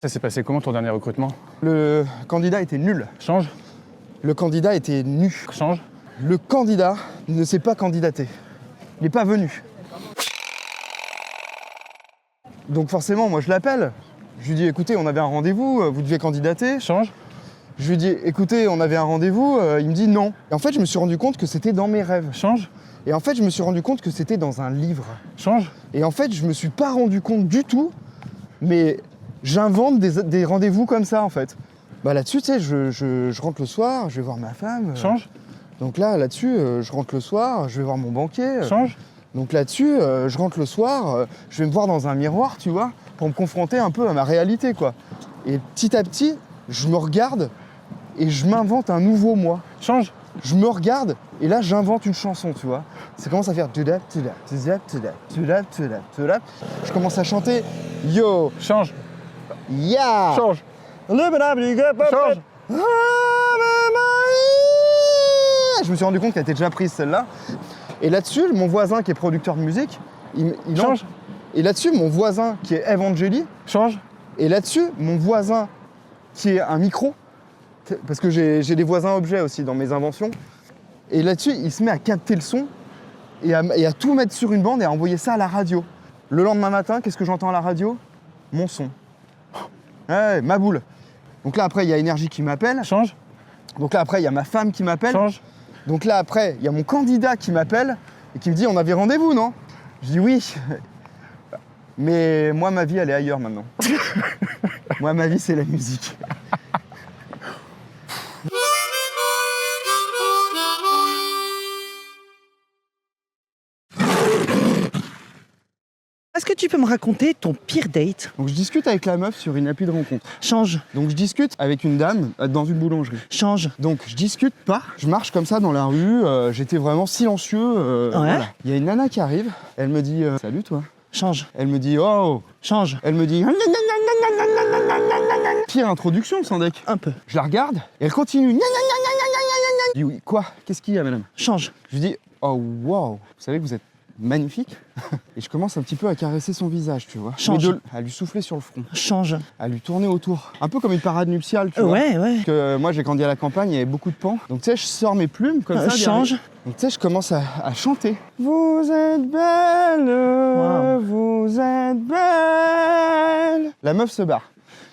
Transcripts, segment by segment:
Ça s'est passé comment ton dernier recrutement? Le candidat était nul. Change. Le candidat était nu. Change. Le candidat ne s'est pas candidaté. Il n'est pas venu. Donc forcément, moi je l'appelle. Je lui dis, écoutez, on avait un rendez-vous, vous deviez candidater. Change. Je lui dis, écoutez, on avait un rendez-vous, il me dit non. Et en fait, je me suis rendu compte que c'était dans mes rêves. Change. Et en fait, je me suis rendu compte que c'était dans un livre. Change. Et en fait, je me suis pas rendu compte du tout, mais j'invente des rendez-vous comme ça, en fait. Bah là-dessus, tu sais, je rentre le soir, je vais voir ma femme. Change. Donc là-dessus, je rentre le soir, je vais voir mon banquier. Change. Donc là-dessus, je rentre le soir, je vais me voir dans un miroir, tu vois, pour me confronter un peu à ma réalité, quoi. Et petit à petit, je me regarde et je m'invente un nouveau moi. Change. Je me regarde et là, j'invente une chanson, tu vois. Ça commence à faire... Je commence à chanter Yo, Change. ya. Change. Change. Je me suis rendu compte qu'elle était déjà prise celle-là. Et là-dessus, mon voisin qui est producteur de musique, il Change. Et là-dessus, mon voisin qui est Evangélie. Change. Et là-dessus, mon voisin qui est un micro. Parce que j'ai des voisins objets aussi dans mes inventions. Et là-dessus, il se met à capter le son et à tout mettre sur une bande et à envoyer ça à la radio. Le lendemain matin, qu'est-ce que j'entends à la radio? Mon son. Ouais, ma boule. Donc là, après, il y a Énergie qui m'appelle. Change. Donc là, après, il y a ma femme qui m'appelle. Change. Donc là, après, il y a mon candidat qui m'appelle et qui me dit « On avait rendez-vous, non ?» Je dis « Oui. » Mais moi, ma vie, elle est ailleurs maintenant. Moi, ma vie, c'est la musique. Est-ce que tu peux me raconter ton pire date? Donc je discute avec la meuf sur une appli de rencontre. Change. Donc je discute avec une dame dans une boulangerie. Change. Donc je discute pas, je marche comme ça dans la rue, j'étais vraiment silencieux. Voilà. Il y a une nana qui arrive, elle me dit salut toi. Change. Elle me dit oh. Change. Elle me dit pire introduction sans deck. Un peu. Je la regarde et elle continue. Je dis oui, quoi? Qu'est-ce qu'il y a madame? Change. Je lui dis oh wow, vous savez que vous êtes magnifique. Et je commence un petit peu à caresser son visage, tu vois. Change. À lui souffler sur le front. Change. À lui tourner autour. Un peu comme une parade nuptiale, tu vois. Ouais. Parce que moi, j'ai grandi à la campagne, il y avait beaucoup de pans. Donc, tu sais, je sors mes plumes comme ça. Change. Donc, tu sais, je commence à chanter. Vous êtes belle, Wow. vous êtes belle. La meuf se barre.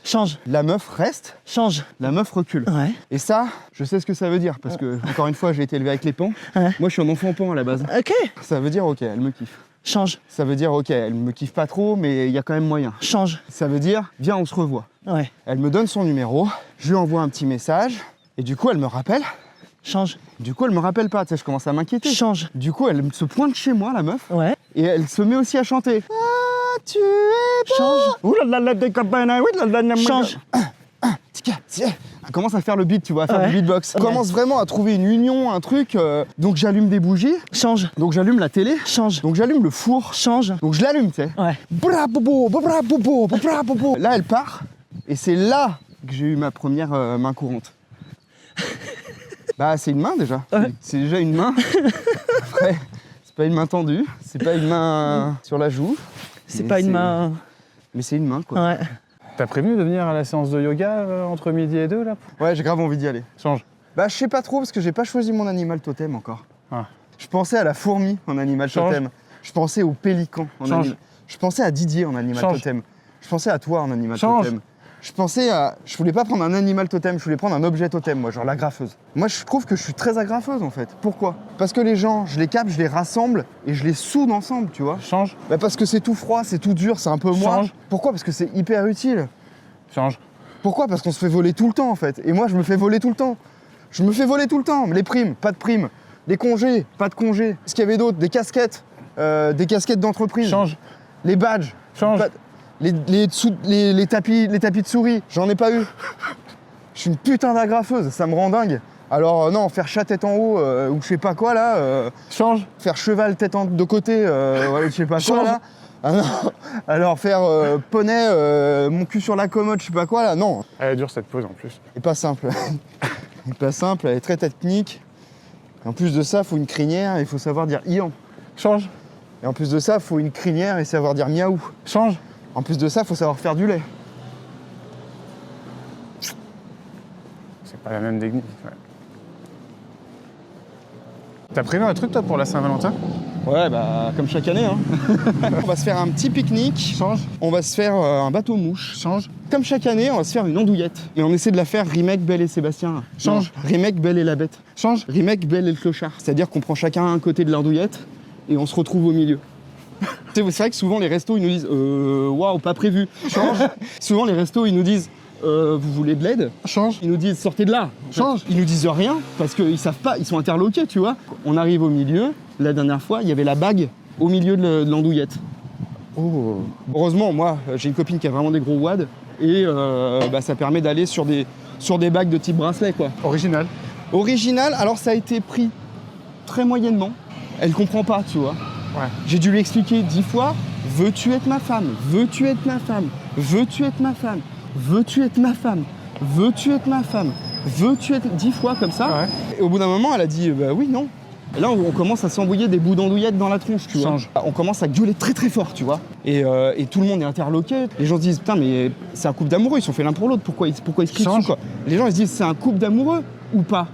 Change. La meuf reste, Change. la meuf recule. Ouais. Et ça, je sais ce que ça veut dire. Parce que, encore une fois, j'ai été élevé avec les pans. Ouais. Moi, je suis un enfant pan à la base. Ok. Ça veut dire, ok, elle me kiffe. Change. Ça veut dire, ok, elle me kiffe pas trop, mais il y a quand même moyen. Change. Ça veut dire, viens, on se revoit. Ouais. Elle me donne son numéro, je lui envoie un petit message, et du coup, elle me rappelle. Change. Du coup, elle me rappelle pas, tu sais, je commence à m'inquiéter. Change. Du coup, elle se pointe chez moi, la meuf, Ouais. et elle se met aussi à chanter. Ah, tu es beau. Change. Ouh là là, des copains, oui, là là, là, Change. Elle commence à faire le beat, tu vois, à faire Ouais. du beatbox. Elle Ouais. commence vraiment à trouver une union, un truc. Donc j'allume des bougies, Change. donc j'allume la télé, Change. donc j'allume le four. Change. Donc je l'allume, tu sais. Ouais. Bra bobo, bra bobo, bra bobo. Là, elle part, et c'est là que j'ai eu ma première main courante. Bah, c'est une main déjà. Ouais. C'est déjà une main. Après, c'est pas une main tendue, c'est pas une main sur la joue. C'est mais pas une main. Mais c'est une main, quoi. Ouais. T'as prévenu de venir à la séance de yoga entre midi et 2 là? Ouais, j'ai grave envie d'y aller. Change. Bah, je sais pas trop parce que j'ai pas choisi mon animal totem encore. Ah. Je pensais à la fourmi en animal Change. totem. Je pensais au pélican en Change. animal. Je pensais à Didier en animal Change. totem. Je pensais à toi en animal Change. totem. Je pensais à. Je voulais pas prendre un animal totem, je voulais prendre un objet totem, moi, genre la graffeuse. Moi, je trouve que je suis très agrafeuse en fait. Pourquoi? Parce que les gens, je les capte, je les rassemble et je les soude ensemble, tu vois. Change. Bah parce que c'est tout froid, c'est tout dur, c'est un peu moi. Change. Pourquoi? Parce que c'est hyper utile. Change. Pourquoi? Parce qu'on se fait voler tout le temps en fait. Et moi je me fais voler tout le temps. Je me fais voler tout le temps. Les primes, pas de primes. Les congés, pas de congés. Qu'est-ce qu'il y avait d'autre? Des casquettes d'entreprise. Change. Les badges. Change. Les tapis de souris, j'en ai pas eu. Je suis une putain d'agrafeuse, ça me rend dingue. Alors non, faire chat tête en haut ou je sais pas quoi là. Change. Faire cheval tête de côté, je sais pas quoi Change. là. Ah non. Alors faire poney, mon cul sur la commode, je sais pas quoi là, non. Elle est dure cette pause en plus. Elle est pas simple. Elle est pas simple, elle est très technique. Et en plus de ça, il faut une crinière et il faut savoir dire ian. Change. Et en plus de ça, il faut une crinière et savoir dire miaou. Change. En plus de ça, il faut savoir faire du lait. C'est pas la même technique. Ouais. T'as prévu un truc toi pour la Saint-Valentin? Ouais, bah comme chaque année. Hein. On va se faire un petit pique-nique. Change, On va se faire un bateau-mouche. change, Comme chaque année, on va se faire une andouillette. Mais on essaie de la faire remake Belle et Sébastien. Change. Non, remake Belle et la Bête. change. Remake Belle et le Clochard. C'est-à-dire qu'on prend chacun un côté de l'andouillette et on se retrouve au milieu. C'est vrai que souvent les restos ils nous disent waouh, pas prévu. Change. Souvent les restos ils nous disent vous voulez de l'aide? Change, Ils nous disent sortez de là. Change. Ils nous disent rien parce qu'ils savent pas, ils sont interloqués, tu vois. On arrive au milieu. La dernière fois, il y avait la bague au milieu de l'andouillette. Oh. Heureusement, moi, j'ai une copine qui a vraiment des gros wads et ça permet d'aller sur des bagues de type bracelet, quoi. Original. Original, alors ça a été pris très moyennement. Elle comprend pas, tu vois. Ouais. J'ai dû lui expliquer 10 fois, veux-tu être ma femme? Veux-tu être ma femme? Veux-tu être ma femme? Veux-tu être ma femme? Veux-tu être ma femme? Veux-tu être 10 fois comme ça? Ouais. Et au bout d'un moment, elle a dit bah oui, non. Et là, on commence à s'envoyer des bouts d'andouillette dans la tronche, tu vois. Change. On commence à gueuler très très fort, tu vois. Et tout le monde est interloqué. Les gens se disent putain, mais c'est un couple d'amoureux, ils sont faits l'un pour l'autre. Pourquoi ils se crient Change. dessus, quoi? Les gens ils se disent c'est un couple d'amoureux ou pas?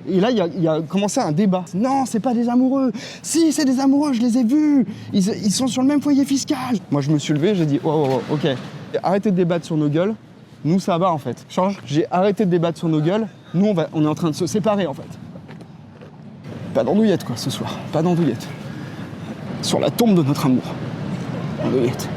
Et là, il y a commencé un débat. Non, c'est pas des amoureux. Si, c'est des amoureux, je les ai vus. Ils sont sur le même foyer fiscal. Moi, je me suis levé, j'ai dit oh, ok. Arrêtez de débattre sur nos gueules. Nous, ça va en fait. Change. J'ai arrêté de débattre sur nos gueules. Nous, on est en train de se séparer en fait. Pas d'andouillette quoi ce soir. Pas d'andouillette. Sur la tombe de notre amour. Andouillette.